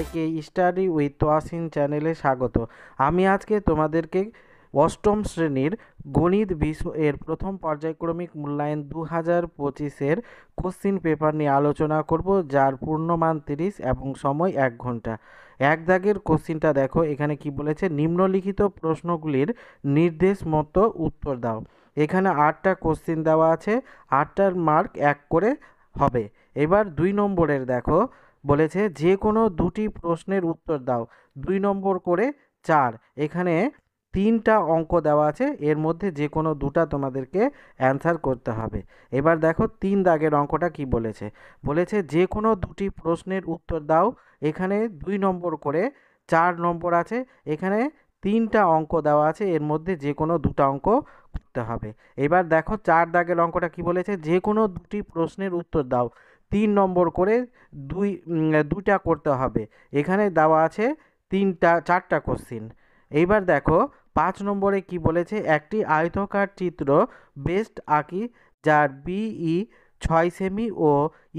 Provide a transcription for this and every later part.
সবাইকে study with Toyasin চ্যানেলে স্বাগত। আমি আজকে তোমাদেরকে অষ্টম শ্রেণীর গণিত বিষয়ের প্রথম পর্যায়ক্রমিক মূল্যায়ন 2025-এর কোশ্চিন পেপার নিয়ে আলোচনা করব, যার পূর্ণমান 30 এবং সময় 1 ঘন্টা। এক দাগের কোশ্চিনটা দেখো, এখানে কি বলেছে, নিম্নলিখিত প্রশ্নগুলির নির্দেশ মতো উত্তর দাও। এখানে 8টা কোশ্চিন দেওয়া আছে, 8টার মার্ক 1 করে হবে। এবার 2 নম্বরের দেখো, বলেছে যে কোনো দুটি প্রশ্নের উত্তর দাও, 2 নম্বর করে 4। এখানে 3টা অঙ্ক দেওয়া আছে, এর মধ্যে যে কোনো দুটা তোমাদেরকে অ্যান্সার করতে হবে। এবার দেখো 3 দাগের অঙ্কটা কি বলেছে, বলেছে যে কোনো দুটি প্রশ্নের উত্তর দাও। এখানে 2 নম্বর করে 4 নম্বর আছে, এখানে 3টা অঙ্ক দেওয়া আছে, এর মধ্যে যে কোনো দুটা অঙ্ক করতে হবে। এবার দেখো 4 দাগের অঙ্কটা কি বলেছে, যে কোনো দুটি প্রশ্নের উত্তর দাও, 3 নম্বর করে দুইটা করতে হবে। এখানে দেওয়া আছে 4টা কোশ্চিন। এইবার দেখো 5 নম্বরে কি বলেছে, একটি আয়তকার চিত্র বেস্ট আঁকি যার বিই 6 সেমি ও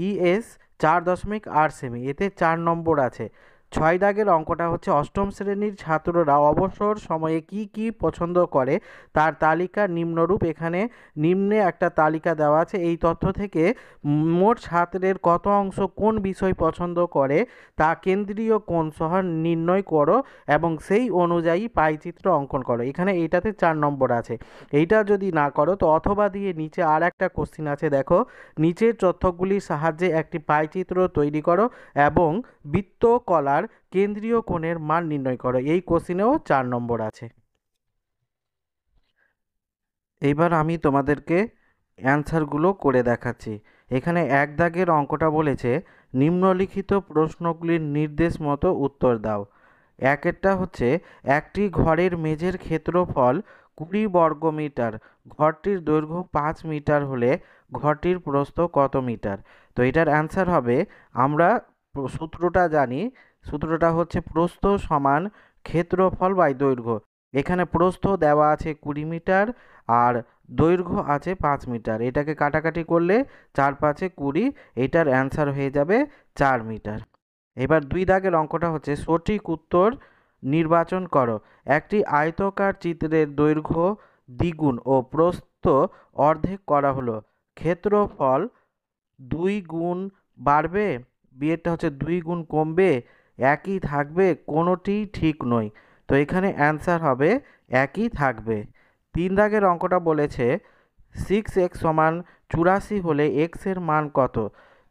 ইএস 4.8 সেমি, এতে 4 নম্বর আছে। 6 দাগের অঙ্কটা হচ্ছে, অষ্টম শ্রেণীর ছাত্ররা অবসর সময়ে কি কি পছন্দ করে তার তালিকা নিম্নরূপ। এখানে নিম্নে একটা তালিকা দেওয়া আছে, এই তথ্য থেকে মোট ছাত্রের কত অংশ কোন বিষয় পছন্দ করে তা কেন্দ্রীয় কোণ সহ নির্ণয় করো এবং সেই অনুযায়ী পাইচিত্র অঙ্কন করো। এখানে এইটাতে 4 নম্বর আছে। এইটা যদি না করো তো অথবা দিয়ে নিচে আর একটা কোশ্চিন আছে, দেখো নিচের তথ্যগুলির সাহায্যে একটি পাইচিত্র তৈরি করো এবং বৃত্তকলার কেন্দ্রীয় কোণের মান নির্ণয় করো। এই কোশ্চিনেও 4 নম্বর আছে। এইবার আমি তোমাদেরকে অ্যান্সারগুলো করে দেখাচ্ছি। এখানে 1 দাগের অঙ্কটা বলেছে, নিম্নলিখিত প্রশ্নগুলির নির্দেশ মতো উত্তর দাও। একেরটা হচ্ছে, একটি ঘরের মেঝের ক্ষেত্রফল 20 বর্গমিটার, ঘরটির দৈর্ঘ্য 5 মিটার হলে ঘরটির প্রস্থ কত মিটার? তো এটার অ্যান্সার হবে, আমরা সূত্রটা জানি, সূত্রটা হচ্ছে প্রস্থ সমান ক্ষেত্রফল বাই দৈর্ঘ্য। এখানে প্রস্থ দেওয়া আছে 20 মিটার আর দৈর্ঘ্য আছে 5 মিটার, এটাকে কাটাকাটি করলে 4 5 20, এটার অ্যান্সার হয়ে যাবে 4 মিটার। এবার 2 দাগের অঙ্কটা হচ্ছে, সঠিক উত্তর নির্বাচন করো। একটি আয়তকার চিত্রের দৈর্ঘ্য দ্বিগুণ ও প্রস্থ অর্ধেক করা হলো, ক্ষেত্রফল 2 গুণ বাড়বে, বিয়েরটা হচ্ছে 2 গুণ কমবে, একই থাকবে, কোনোটি ঠিক নয়। তো এখানে অ্যান্সার হবে একই থাকবে। 3 দাগের অঙ্কটা বলেছে 6x সমান 84 হলে x এর মান কত?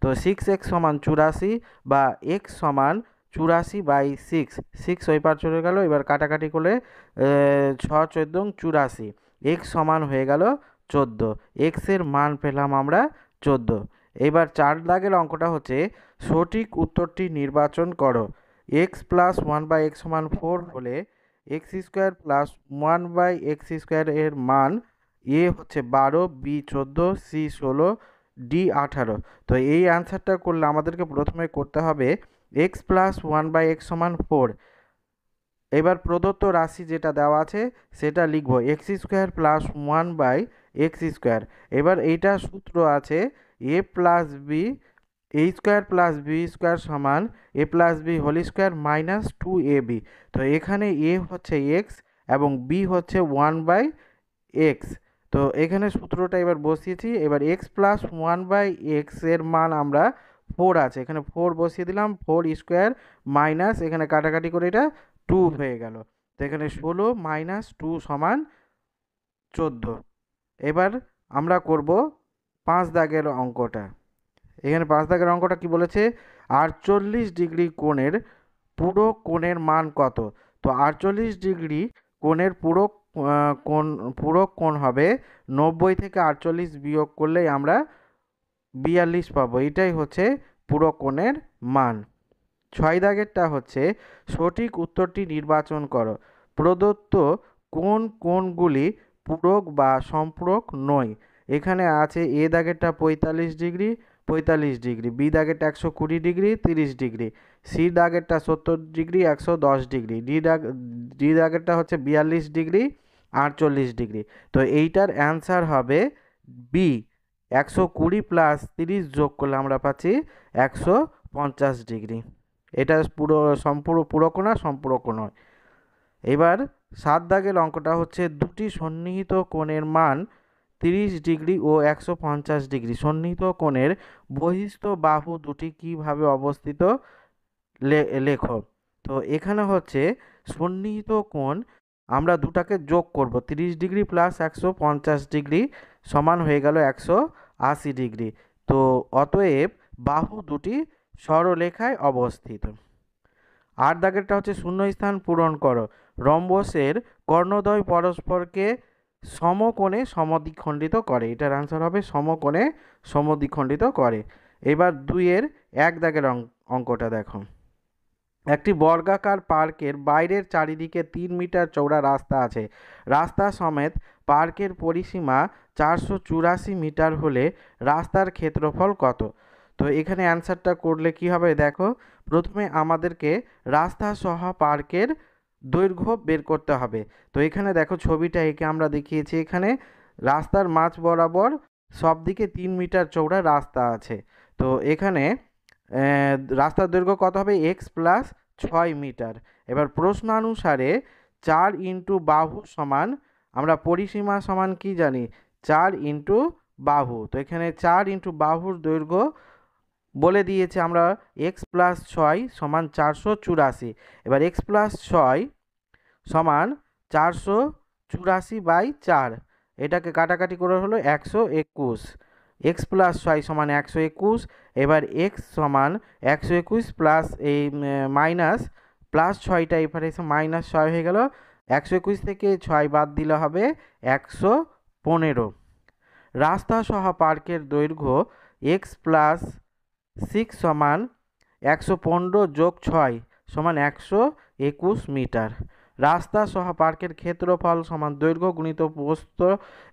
তো 6x সমান 84 বা x সমান 84/6, 6 ওই পার চলে গেল, এবার কাটাকাটি করলে 6 14 84, x সমান হয়ে গেল 14, x এর মান পেলাম আমরা 14। এবার 4 দাগের অঙ্কটা হচ্ছে, সঠিক উত্তরটি নির্বাচন করো। x প্লাস 1/x সমান 4 হলে x স্কোয়ার প্লাস 1/x² এর মান এ হচ্ছে 12, বি 14, সি 16, ডি 18। তো এই অ্যান্সারটা করলে আমাদেরকে প্রথমে করতে হবে x প্লাস 1/x সমান 4। এবার প্রদত্ত রাশি যেটা দেওয়া আছে সেটা লিখবো, x² প্লাস 1/x²। এবার এইটা সূত্র আছে a plus B a² plus b² সমান a plus b whole square minus 2ab। তো এখানে a হচ্ছে x এবং b হচ্ছে 1/x। তো এখানে সূত্রটা এবার বসিয়েছি। এবার x প্লাস 1/x এর মান আমরা 4 আছে, এখানে 4 বসিয়ে দিলাম, 4² মাইনাস এখানে কাটাকাটি করে এটা 2 হয়ে গেল। তো এখানে 16 মাইনাস 2 সমান 14। এবার আমরা করব 5 দাগের অঙ্কটা। এখানে 5 দাগের অঙ্কটা কি বলেছে, 48 ডিগ্রি কোণের পূরক কোণের মান কত? তো 48 ডিগ্রি কোণের পূরক কোণ হবে 90 থেকে 48 বিয়োগ করলেই আমরা 42 পাবো, এটাই হচ্ছে পূরক কোণের মান। 6 দাগেরটা হচ্ছে, সঠিক উত্তরটি নির্বাচন করো। প্রদত্ত কোন কোণগুলি পূরক বা সম্পূরক নয়? এখানে আছে এ দাগেরটা 45 ডিগ্রি 45 ডিগ্রি, বি দাগেরটা 120 ডিগ্রি 30 ডিগ্রি, সি দাগেরটা 70 ডিগ্রি 110 ডিগ্রি, ডি দাগেরটা হচ্ছে 42 ডিগ্রি 48 ডিগ্রি। তো এইটার অ্যান্সার হবে বি, 120 প্লাস 30 যোগ করলে আমরা পাচ্ছি 150 ডিগ্রি। এটা পূরক না সম্পূরক নয়। এবার 7 দাগের অঙ্কটা হচ্ছে দুটি সন্নিহিত কোণের মান 30 ডিগ্রি ও 150 ডিগ্রি। সন্নিহিত কোণের বহিস্থ বাহু দুটি কিভাবে অবস্থিত লেখো। তো এখানে হচ্ছে সন্নিহিত কোণ আমরা দুটাকে যোগ করব, 30 ডিগ্রি প্লাস 150 ডিগ্রি সমান হয়ে গেল 180 ডিগ্রি। তো অতএব বাহু দুটি সরলরেখায় অবস্থিত। 8 দাগেরটা হচ্ছে শূন্যস্থান পূরণ করো। রম্বসের কর্ণদ্বয় পরস্পরকে সমকোণে সমদ্বিখণ্ডিত করে। এটার আনসার হবে সমকোণে সমদ্বিখণ্ডিত করে। এবার 2-এর 1 দাগের অঙ্কটা দেখো। একটি বর্গাকার পার্কের বাইরের চারিদিকে 3 মিটার চওড়া রাস্তা আছে। রাস্তা সমেত পার্কের পরিসীমা 484 মিটার হলে রাস্তার ক্ষেত্রফল কত? তো এখানে অ্যান্সারটা করলে কি হবে দেখো। প্রথমে আমাদেরকে রাস্তা সহ পার্কের দৈর্ঘ্য বের করতে হবে। তো এখানে দেখো ছবিটা এঁকে আমরা দেখিয়েছি। এখানে রাস্তার মাঝ বরাবর সব দিকে 3 মিটার চওড়া রাস্তা আছে। তো এখানে রাস্তার দৈর্ঘ্য কত হবে? X plus 6 metre. এবার প্রশ্নানুসারে 4 ইন্টু বাহু সমান, আমরা পরিসীমা সমান কি জানি? 4 ইন্টু বাহু। তো এখানে 4 ইন্টু বাহুর দৈর্ঘ্য বলে দিয়েছে আমরা এক্স প্লাস 6 সমান 484। এবার এক্স প্লাস 6 সমান 484/4, এটাকে কাটাকাটি করে হলো 121। এক্স প্লাস 6 সমান 121। এবার এক্স সমান 121 প্লাস এই মাইনাস প্লাস 6টা এবারে এসে -6 হয়ে গেল। 121 থেকে 6 বাদ দিলে হবে 115। রাস্তা সহ পার্কের দৈর্ঘ্য এক্স প্লাস 6 সমান 115 যোগ 6 সমান 121 মিটার। রাস্তা সহ পার্কের ক্ষেত্রফল সমান দৈর্ঘ্য গুণিত প্রস্থ।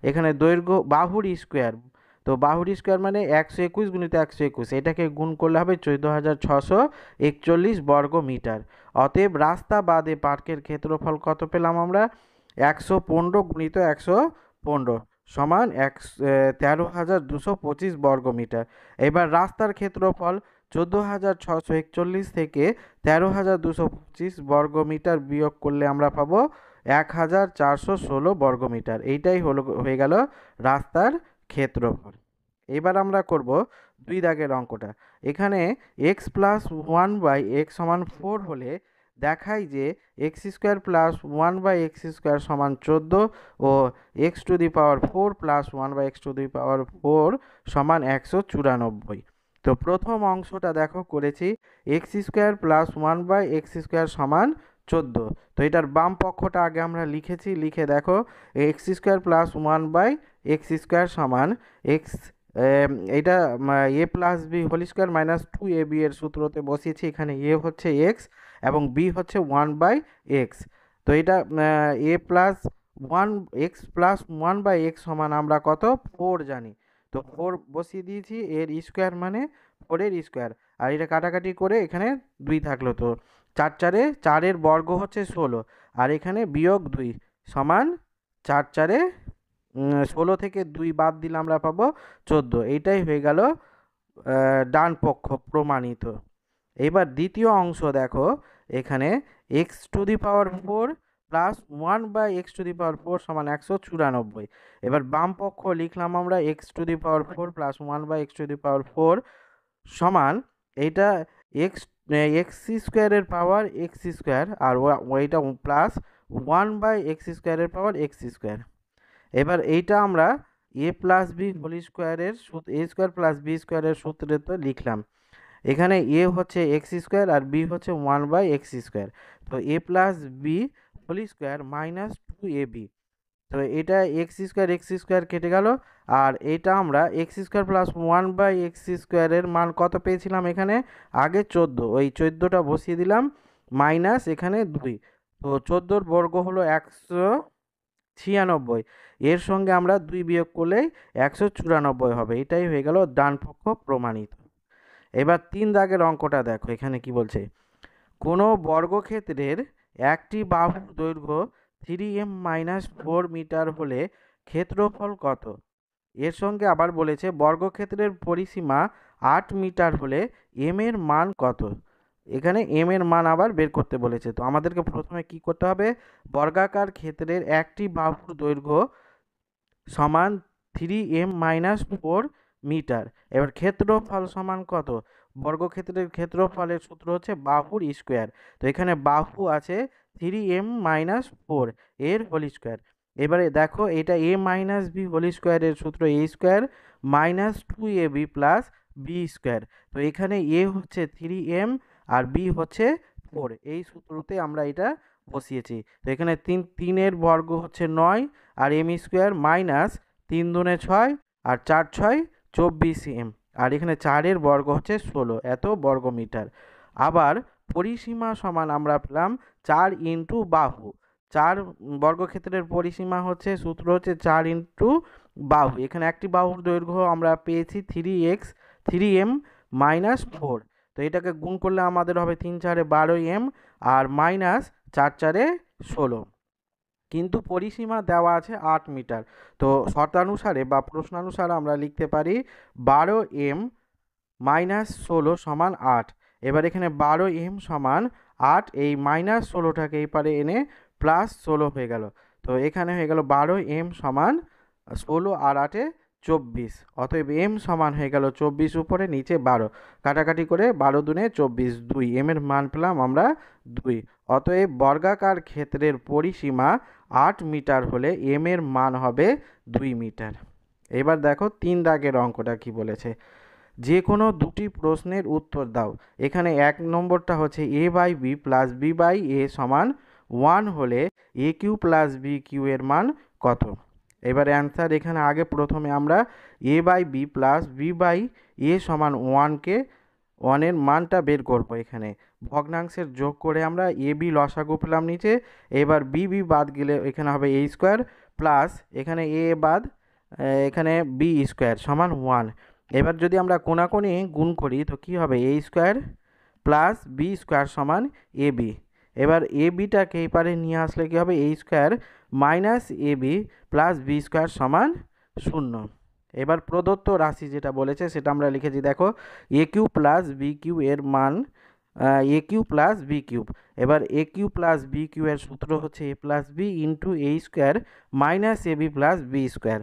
এখানে দৈর্ঘ্য বাহুর স্কোয়ার, তো বাহুর স্কোয়ার মানে 121 গুণিত 121, এটাকে গুণ করলে হবে 14,641 বর্গ মিটার। অতএব রাস্তা বাদে পার্কের ক্ষেত্রফল কত পেলাম আমরা? 115 গুণিত 115 সমান 13,225 বর্গ মিটার। এবার রাস্তার ক্ষেত্রফল 14,641 থেকে 13,225 বর্গ মিটার বিয়োগ করলে আমরা পাবো 1,416 বর্গ মিটার। এইটাই হয়ে গেল রাস্তার ক্ষেত্রফল। এবার আমরা করব 2 দাগের অঙ্কটা। এখানে এক্স প্লাস 1/x সমান 4 হলে দেখাই যে x square plus 1/x square সমান 14 ও x to the power 4 plus 1/x to the power 4 সমান 194। তো প্রথম অংশটা দেখো করেছি x square plus 1/x square সমান 14। তো এটার বাম পক্ষটা আগে আমরা লিখেছি, লিখে দেখো x square plus 1/x square সমান এক্স, এটা a plus b whole square minus 2ab এর সূত্রতে বসিয়েছি। এখানে এ হচ্ছে এক্স এবং বি হচ্ছে 1/x। তো এটা a plus 1x plus 1/x সমান আমরা কত? 4 জানি। তো 4 বসিয়ে দিয়েছি, এর স্কোয়ার মানে 4 এর স্কোয়ার, আর এটা কাটাকাটি করে এখানে 2 থাকলো। তো 4 4 বর্গ হচ্ছে 16, আর এখানে বিয়োগ 2 সমান 4 16 থেকে 2 বাদ দিলে আমরা পাবো 14। এইটাই হয়ে গেল ডান পক্ষ প্রমাণিত। এবার দ্বিতীয় অংশ দেখো। এখানে x to the power 4 plus 1/x to the power 4 সমান 194। এবার বাম পক্ষ লিখলাম আমরা x to the power 4 plus 1/x to the power 4 সমান এইটা এক্স এক্স স্কোয়ারের পাওয়ার এক্স স্কোয়ার, আর ওইটা প্লাস 1/x স্কোয়ারের পাওয়ার এক্স স্কোয়ার। এবার এইটা আমরা এ প্লাস বি হোল স্কোয়ারের এ স্কোয়ার প্লাস বি স্কোয়ারের সূত্রে তো লিখলাম। এখানে এ হচ্ছে এক্স স্কোয়ার আর বি হচ্ছে 1/x স্কোয়ার। তো a plus b whole square minus 2ab। তো এটা এক্স স্কোয়ার কেটে গেল, আর এটা আমরা এক্স স্কোয়ার প্লাস 1/x স্কোয়ারের মান কত পেয়েছিলাম? এখানে আগে 14, ওই 14টা বসিয়ে দিলাম মাইনাস এখানে 2। তো 14 বর্গ হলো 196, এর সঙ্গে আমরা 2 বিয়োগ করলেই 194 হবে। এটাই হয়ে গেল ডান পক্ষ প্রমাণিত। এবার 3 দাগের অঙ্কটা দেখো। এখানে কি বলছে? কোনো বর্গক্ষেত্রের একটি বাহুর দৈর্ঘ্য 3m-4 মিটার হলে ক্ষেত্রফল কত? এর সঙ্গে আবার বলেছে বর্গক্ষেত্রের পরিসীমা 8 মিটার হলে m এর মান কত? এখানে এম এর মান আবার বের করতে বলেছে। তো আমাদেরকে প্রথমে কি করতে হবে, বর্গাকার ক্ষেত্রের একটি বাহুর দৈর্ঘ্য সমান 3m-4 মিটার। এবার ক্ষেত্রফল সমান কত, বর্গক্ষেত্রের ক্ষেত্রফলের সূত্র হচ্ছে বাহুর স্কোয়ার। তো এখানে বাহু আছে 3m-4 এর হোল স্কোয়ার। এবারে দেখো এটা a মাইনাস বি হোল স্কোয়ারের সূত্র a square minus 2ab plus b square. তো এখানে a হচ্ছে 3m আর b হচ্ছে 4, এই সূত্রতে আমরা এটা বসিয়েছি। তো এখানে তিনের বর্গ হচ্ছে 9 আর এম স্কোয়ার মাইনাস 3×2 = 6 আর 4×6 = 24m, আর এখানে 4-এর বর্গ হচ্ছে 16 এত বর্গ মিটার। আবার পরিসীমা সমান আমরা পেলাম 4 ইন্টু বাহু। 4 বর্গক্ষেত্রের পরিসীমা হচ্ছে, সূত্র হচ্ছে 4 ইন্টু বাহু। এখানে একটি বাহুর দৈর্ঘ্য আমরা পেয়েছি 3m-4। তো এটাকে গুণ করলে আমাদের হবে 3×4 = 12m আর মাইনাস 4×4 = 16, কিন্তু পরিসীমা দেওয়া আছে 8 মিটার। তো শর্তানুসারে বা প্রশ্নানুসারে আমরা লিখতে পারি 12m-16 সমান 8। এবার এখানে 12m সমান 8, এই মাইনাস 16টাকে এই পারে এনে প্লাস 16 হয়ে গেল। তো এখানে হয়ে গেল 12m সমান 16 আর 8-এ 24, অতএব m সমান হয়ে গেল 24 উপরে নিচে 12, কাটাকাটি করে 12×2 = 24, 2, m এর মান পেলাম আমরা 2। অতএব বর্গাকার ক্ষেত্রের পরিসীমা 8 মিটার হলে m এর মান হবে 2 মিটার। এবার দেখো 3 দাগের অঙ্কটা কি বলেছে, যে কোনো দুটি প্রশ্নের উত্তর দাও। এখানে 1 নম্বরটা হচ্ছে a/b প্লাস b/a সমান 1 হলে aq প্লাস bq এর মান কত। এবার অ্যান্সার, এখানে আগে প্রথমে আমরা a/b প্লাস b/a সমান 1কে 1 এর মানটা বের করব। এখানে ভগ্নাংশের যোগ করে আমরা ab লসাগু পেলাম নিচে। এবার bb বাদ গেলে এখানে হবে a স্কোয়ার প্লাস এখানে a বাদ এখানে b স্কোয়ার সমান 1। এবার যদি আমরা কোণাকোণি গুণ করি তো কি হবে, a square plus b square সমান ab। এবার এ বিটাকে এই পারে নিয়ে আসলে কি হবে, a square minus ab plus b square সমান 0। এবার প্রদত্ত রাশি যেটা বলেছে সেটা আমরা লিখেছি, দেখো এ কিউ প্লাস বি কিউ এর মান এ কিউ প্লাস বি কিউব। এবার এ কিউ প্লাস বি কিউ এর সূত্র হচ্ছে এ plus B into a square minus A B plus b square.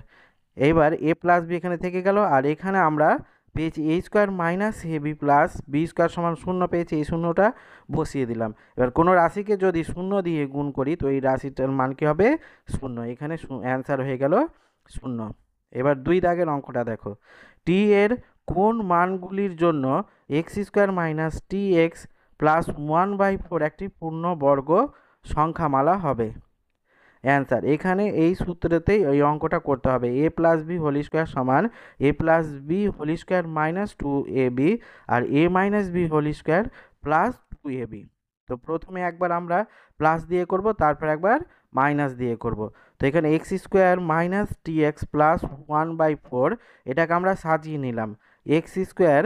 এইবার এ প্লাস বি এখানে থেকে গেল, আর এখানে আমরা পেয়েছি এ square minus A B plus b square সমান 0 পেয়েছি, এই শূন্যটা বসিয়ে দিলাম। এবার কোনো রাশিকে যদি 0 দিয়ে গুণ করি তো এই রাশিটার মান কি হবে, 0। এখানে অ্যান্সার হয়ে গেল 0। এবার 2 দাগের অঙ্কটা দেখো, টি এর কোন মানগুলির জন্য x square minus t x plus 1/4 একটি পূর্ণবর্গ সংখ্যামালা হবে। অ্যান্সার, এখানে এই সূত্রতেই এই অঙ্কটা করতে হবে, a plus b whole square সমান a plus b whole square minus 2ab আর a minus b whole square plus 2ab। তো প্রথমে একবার আমরা প্লাস দিয়ে করব, তারপর একবার মাইনাস দিয়ে করব। তো এখানে x square minus t x plus 1/4 এটাকে আমরা সাজিয়ে নিলাম, x square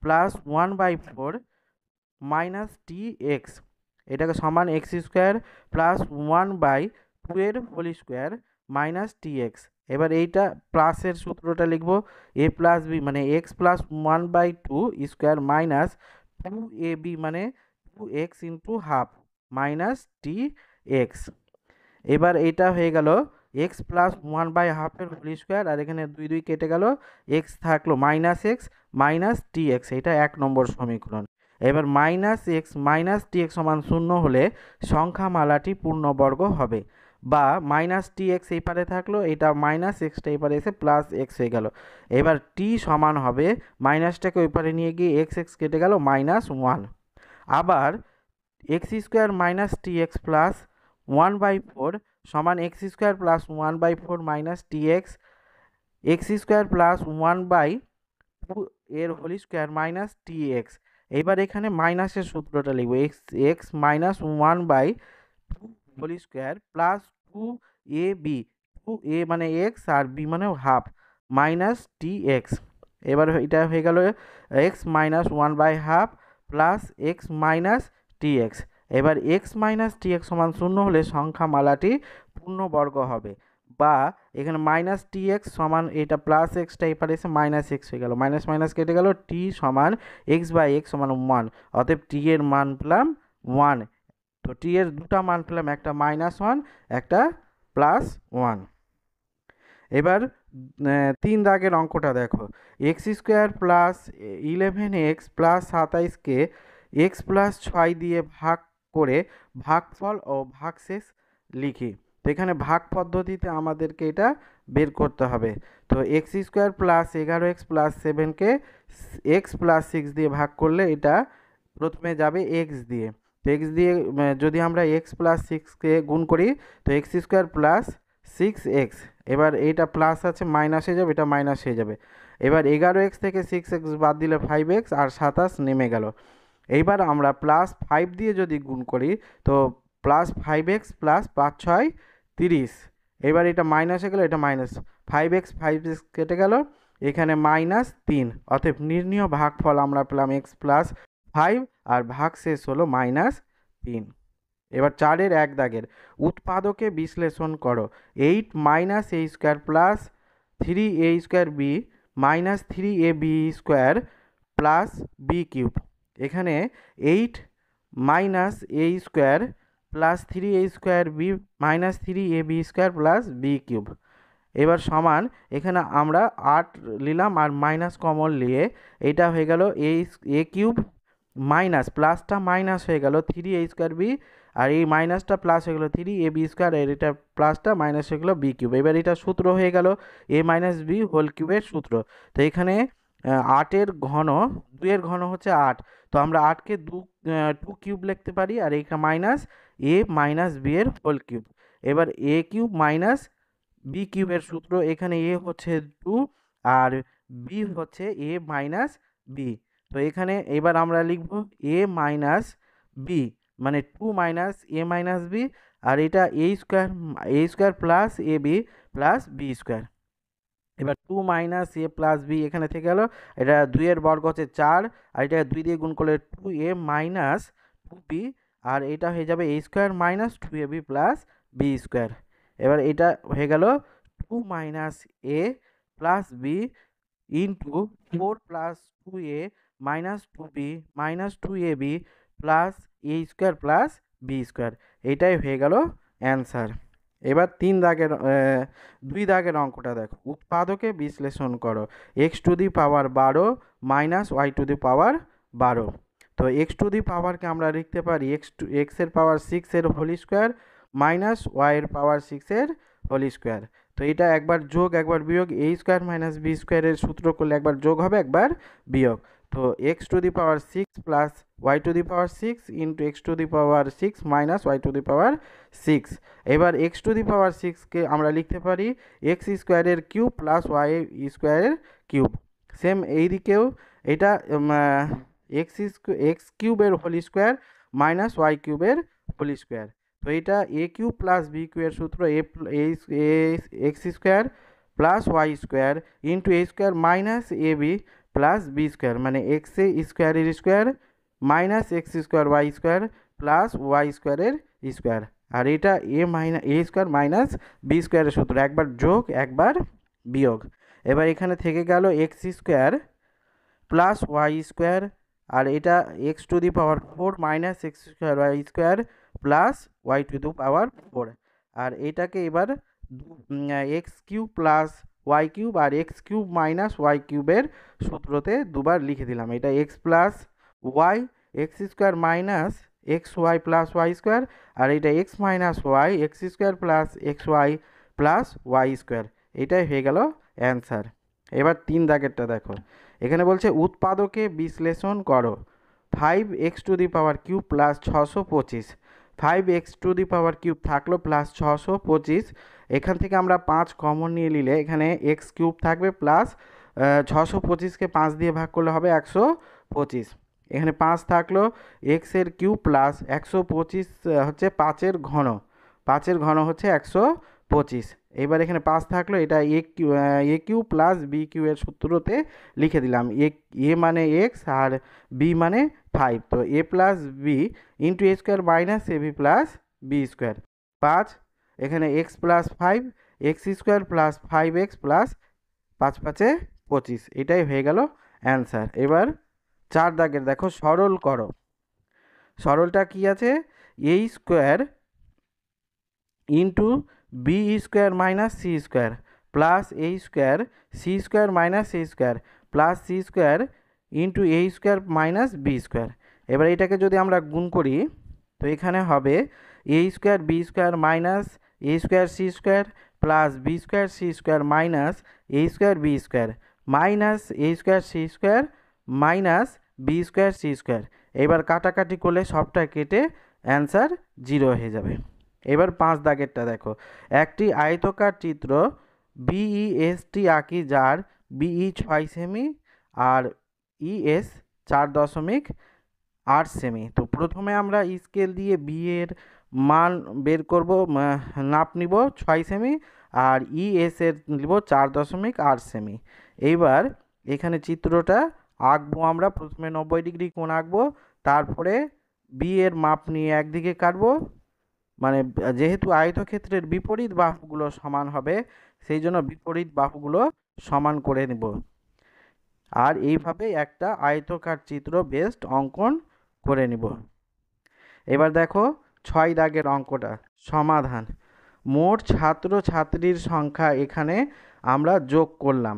plus 1/4 minus t x, এটাকে সমান এক্স স্কোয়ার প্লাস 1/2 এর whole square minus t x. এবার এইটা প্লাসের সূত্রটা লিখব, এ প্লাস বি মানে x plus 1/2 square minus 2ab মানে 2x into half minus t x. এবার এইটা হয়ে গেল এক্স প্লাস 1/2 এর হোল স্কোয়ার, আর এখানে 2 2 কেটে গেল, এক্স থাকলো minus x minus t x, এটা 1 নম্বর সমীকরণ। এবার minus x minus t x সমান 0 হলে সংখ্যামালাটি পূর্ণবর্গ হবে, বা মাইনাস টি এক্স এই পারে থাকলো, এটা মাইনাস এক্সটা এই পারে এসে প্লাস এক্স হয়ে গেল। এবার টি সমান হবে মাইনাসটাকে ওই পারে নিয়ে গিয়ে এক্স এক্স কেটে গেল -1। আবার x square minus t x plus 1/4 সমান x square plus 1/4 minus t x, x square plus 1/2 এর whole square minus t x. এইবার এখানে মাইনাসের সূত্রটা লিখবো, x x minus 1/2 whole square plus 2ab, 2a মানে এক্স আর b মানে হাফ মাইনাস টি এক্স। এবার এটা হয়ে গেল x minus 1/2 plus x minus t x. এবার এক্স মাইনাস টি এক্স সমান 0 হলে সংখ্যামালাটি পূর্ণবর্গ হবে, বা এখানে মাইনাস টি এক্স সমান এটা প্লাস এক্সটা এপারে এসে মাইনাস এক্স হয়ে গেল, মাইনাস মাইনাস কেটে গেল, টি সমান এক্স বাই এক্স সমান 1, অতএব টি এর মান পেলাম 1। তো টি এর দুটা মান পেলাম, একটা -1 একটা +1। এবার 3 দাগের অঙ্কটা দেখো, x² প্লাস 11x প্লাস 27কে x প্লাস 6 দিয়ে ভাগ করে ভাগফল ও ভাগশেষ লিখি। তো এখানে ভাগ পদ্ধতিতে আমাদেরকে এটা বের করতে হবে। তো x² প্লাস 11x প্লাস 7কে x প্লাস 6 দিয়ে ভাগ করলে এটা প্রথমে যাবে x দিয়ে। তো x দিয়ে যদি আমরা x প্লাস 6কে গুণ করি তো x² প্লাস 6x, এবার এইটা প্লাস আছে মাইনাস হয়ে যাবে, এটা মাইনাস হয়ে যাবে। এবার 11x থেকে 6x বাদ দিলে 5x আর 27 নেমে গেল। এইবার আমরা +5 দিয়ে যদি গুণ করি তো +5x প্লাস 5 6 30, এবার এটা মাইনাস হয়ে গেল, এটা মাইনাস 5x 5x কেটে গেল, এখানে -3, অতএব নির্ণীয় ভাগফল আমরা পেলাম x প্লাস 5 আর ভাগশেষ হলো -3। এবার 4-এর 1 দাগের উৎপাদকে বিশ্লেষণ করো। 8 - a² plus 3a² b minus 3ab² plus b³ এখানে 8 - a² plus 3a² b minus 3ab² plus b³ এবার সমান, এখানে আমরা 8 নিলাম আর মাইনাস কমন নিয়ে এটা হয়ে গেল a³ মাইনাস প্লাসটা মাইনাস হয়ে গেল 3a² b আর এই মাইনাসটা প্লাস হয়ে গেল 3ab² আর এটা প্লাসটা মাইনাস হয়ে গেল b³। এবার এটা সূত্র হয়ে গেল a মাইনাস b হোল কিউবের সূত্র। তো এখানে 8-এর ঘন 2-এর ঘন হচ্ছে 8, তো আমরা 8কে 2 কিউব লিখতে পারি আর এইটা মাইনাস a মাইনাস b এর হোল কিউব। এবার a³ মাইনাস b³ এর সূত্র, এখানে a হচ্ছে 2 আর b হচ্ছে a মাইনাস b। তো এখানে এবার আমরা লিখব a মাইনাস b মানে 2 মাইনাস a মাইনাস b আর এটা a² plus ab plus b²। এবার 2 মাইনাস a প্লাস b এখানে থেকে গেল, এটা 2-এর বর্গ হচ্ছে 4 আর এটা 2 দিয়ে গুণ করলে 2a মাইনাস 2b আর এটা হয়ে যাবে a² minus 2ab plus b²। এবার এটা হয়ে গেল 2 minus a plus b into 4 plus 2a minus 2b minus 2ab plus a² plus b²। এইটাই হয়ে গেল অ্যান্সার। এবার 2 দাগের অঙ্কটা দেখো, উৎপাদকে বিশ্লেষণ করো। x⁻12 minus y⁻12। তো x⁻কে আমরা লিখতে পারি x এর পাওয়ার 6 এর হোল স্কোয়ার মাইনাস y এর পাওয়ার 6 এর হোল স্কোয়ার। তো এটা একবার যোগ একবার বিয়োগ, a² মাইনাস b² এর সূত্র করলে একবার যোগ হবে একবার বিয়োগ। তো x⁻6 plus y⁻6 into x⁻6 minus y⁻6। এবার x⁻6কে আমরা লিখতে পারি x² এর কিউব প্লাস y² এর কিউব। সেম এই দিকেও এটা x³ এর হোল স্কোয়ার মাইনাস y³ এর হোল স্কোয়ার। তো এটা a³ প্লাস b³ এর সূত্র x² plus y² into a² minus ab plus b² মানে x² এর square minus x² y² plus y² এর স্কোয়ার। আর এটা a² মাইনাস b² এর সূত্র, একবার যোগ একবার বিয়োগ। এবার এখানে থেকে গেল x² প্লাস y² আর এটা x⁴ minus x² y² plus y⁴। আর এটাকে এবার x³ প্লাস y³ আর x³ মাইনাস y³ এর সূত্রতে দুবার লিখে দিলাম। এটা x plus y x² minus xy plus y² আর এটা x minus y x² plus xy plus y²। এটাই হয়ে গেল অ্যান্সার। এবার 3 দাগেরটা দেখো, এখানে বলছে উৎপাদকে বিশ্লেষণ করো। 5x³ প্লাস 625, 5x³ থাকলো প্লাস 625, এখান থেকে আমরা 5 কমন নিয়ে নিলে এখানে x³ থাকবে প্লাস 625কে 5 দিয়ে ভাগ করলে হবে 125। এখানে 5 থাকলো x এর কিউব প্লাস 125 হচ্ছে 5-এর ঘন, 5-এর ঘন হচ্ছে 125। এবার এখানে 5 থাকলো, এটা a³ প্লাস b³ এর সূত্রতে লিখে দিলাম। a মানে x আর b মানে 5, তো a plus b into a² minus ab plus b²। 5 এখানে x plus 5 x square plus 5x plus 5 5 25, এটাই হয়ে গেল অ্যান্সার। এবার 4 দাগের দেখো, সরল করো। সরলটা কি আছে, a square into b square minus c square plus a square c square minus a square plus c square into a square minus b square. এবার এটাকে যদি আমরা গুণ করি তো এখানে হবে a square b square minus a square c square plus b square c square minus a square b square minus a square c square minus b square c square. এবার কাটাকাটি করলে সবটা কেটে অ্যান্সার 0 হয়ে যাবে। এবার 5 দাগেরটা দেখো, একটি আয়তকার চিত্র বিইএসটি আঁকি যার বিই 6 সেমি আর ইএস 4.8 সেমি। তো প্রথমে আমরা স্কেল দিয়ে বি এর মান বের করব, নাপ নিব 6 সেমি আর ইএস এর নিব 4.8 সেমি। এইবার এখানে চিত্রটা আঁকবো আমরা। প্রথমে 90 ডিগ্রি কোণ আঁকবো, তারপরে বি এর মাপ নিয়ে একদিকে কাটবো, মানে যেহেতু আয়তক্ষেত্রের বিপরীত বাহুগুলো সমান হবে সেই জন্য বিপরীত বাহুগুলো সমান করে নেব। আর এইভাবে একটা আয়তকার চিত্র বেস্ট অঙ্কন করে নিব। এবার দেখো 6 দাগের অঙ্কটা সমাধান। মোট ছাত্র ছাত্রীর সংখ্যা এখানে আমরা যোগ করলাম,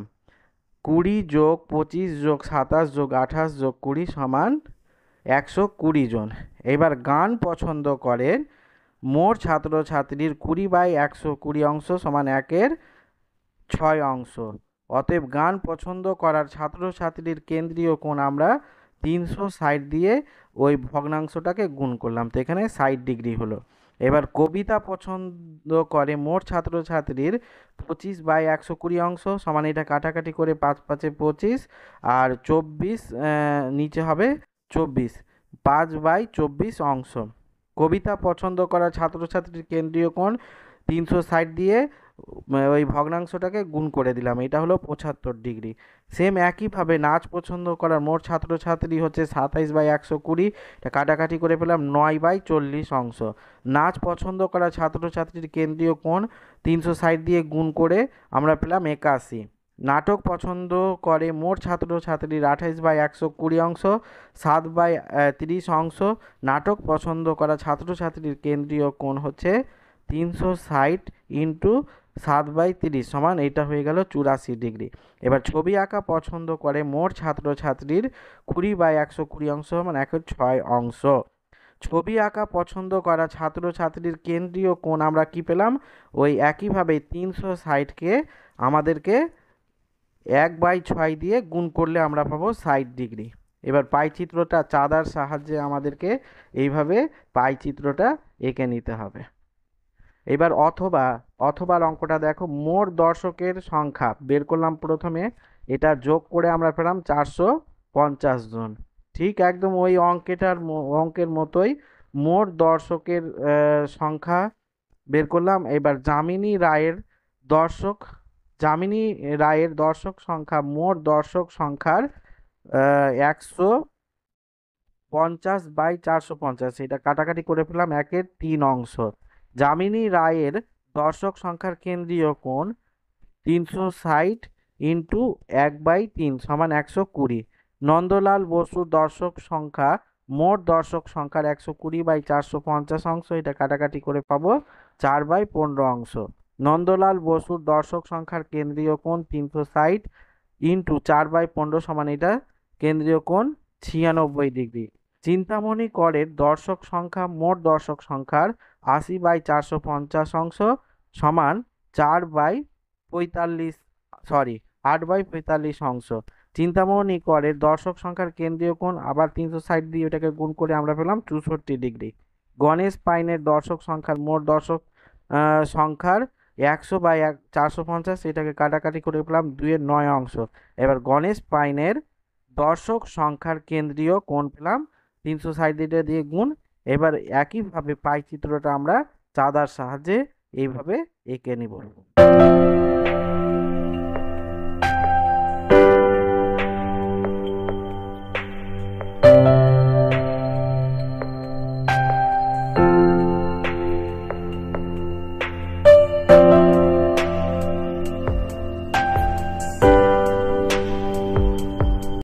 20 যোগ 25 যোগ 27 যোগ 28 যোগ 20 সমান 120 জন। এবার গান পছন্দ করেন মোট ছাত্রছাত্রীর 20/120 অংশ সমান 1/6 অংশ। অতএব গান পছন্দ করার ছাত্রছাত্রীর কেন্দ্রীয় কোণ আমরা 360 দিয়ে ওই ভগ্নাংশটাকে গুণ করলাম, তো এখানে 60 ডিগ্রি হলো। এবার কবিতা পছন্দ করে মোট ছাত্রছাত্রীর 25/120 অংশ সমান, এটা কাটাকাটি করে 5 5 25 আর 24 নিচে হবে 24, 5/24 অংশ। কবিতা পছন্দ করা ছাত্রছাত্রীর কেন্দ্রীয় কোণ 360 দিয়ে ওই ভগ্নাংশটাকে গুণ করে দিলাম, এটা হলো 75 ডিগ্রি। সেম একইভাবে নাচ পছন্দ করার মোট ছাত্রছাত্রী হচ্ছে 27/120, এটা কাটাকাটি করে পেলাম 9/40 অংশ। নাচ পছন্দ করা ছাত্রছাত্রীর কেন্দ্রীয় কোণ 360 দিয়ে গুণ করে আমরা পেলাম 81। নাটক পছন্দ করে মোট ছাত্রছাত্রীর 28/120 অংশ 7/30 অংশ। নাটক পছন্দ করা ছাত্রছাত্রীর কেন্দ্রীয় কোণ হচ্ছে 360 ইন্টু 7/30 সমান, এটা হয়ে গেল 84 ডিগ্রি। এবার ছবি আঁকা পছন্দ করে মোট ছাত্রছাত্রীর 20/120 অংশ মানে 1/6 অংশ। ছবি আঁকা পছন্দ করা ছাত্রছাত্রীর কেন্দ্রীয় কোণ আমরা কি পেলাম, ওই একইভাবে 360কে আমাদেরকে 1/6 দিয়ে গুণ করলে আমরা পাবো 60 ডিগ্রি। এবার পাই চিত্রটা চাঁদার সাহায্যে আমাদেরকে এইভাবে পাই চিত্রটা এঁকে নিতে হবে। এবার অথবা অঙ্কটা দেখো, মোট দর্শকের সংখ্যা বের করলাম প্রথমে, এটা যোগ করে আমরা পেলাম 450 জন। ঠিক একদম ওই অঙ্কের মতোই মোট দর্শকের সংখ্যা বের করলাম। এবার যামিনী রায়ের দর্শক সংখ্যা মোট দর্শক সংখ্যার 150/450, এটা কাটাকাটি করে পেলাম 1/3 অংশ। যামিনী রায়ের দর্শক সংখ্যার কেন্দ্রীয় কোণ 360 ইন্টু 1/3 সমান 120। নন্দলাল বসুর দর্শক সংখ্যা মোট দর্শক সংখ্যার 120/450 অংশ, এটা কাটাকাটি করে পাবো 4/15 অংশ। নন্দলাল বসুর দর্শক সংখ্যার কেন্দ্রীয় কোণ 360 ইন্টু 4/15 সমান, এটা কেন্দ্রীয় কোণ 96 ডিগ্রি। চিন্তামণি করের দর্শক সংখ্যা মোট দর্শক সংখ্যার 80/450 অংশ সমান 8/45 অংশ। চিন্তামণি করের দর্শক সংখ্যার কেন্দ্রীয় কোণ আবার 360 দিয়ে ওটাকে গুণ করে আমরা পেলাম 64 ডিগ্রি। গণেশ পাইনের দর্শক সংখ্যার মোট দর্শক সংখ্যার 100/450, এটাকে কাটাকাটি করে পেলাম 2/9 অংশ। এবার গণেশ পাইনের দর্শক সংখ্যার কেন্দ্রীয় কোণ পেলাম 360 দিয়ে গুণ। এবার একইভাবে পাই চিত্রটা আমরা চাঁদার সাহায্যে এইভাবে এঁকে নিব।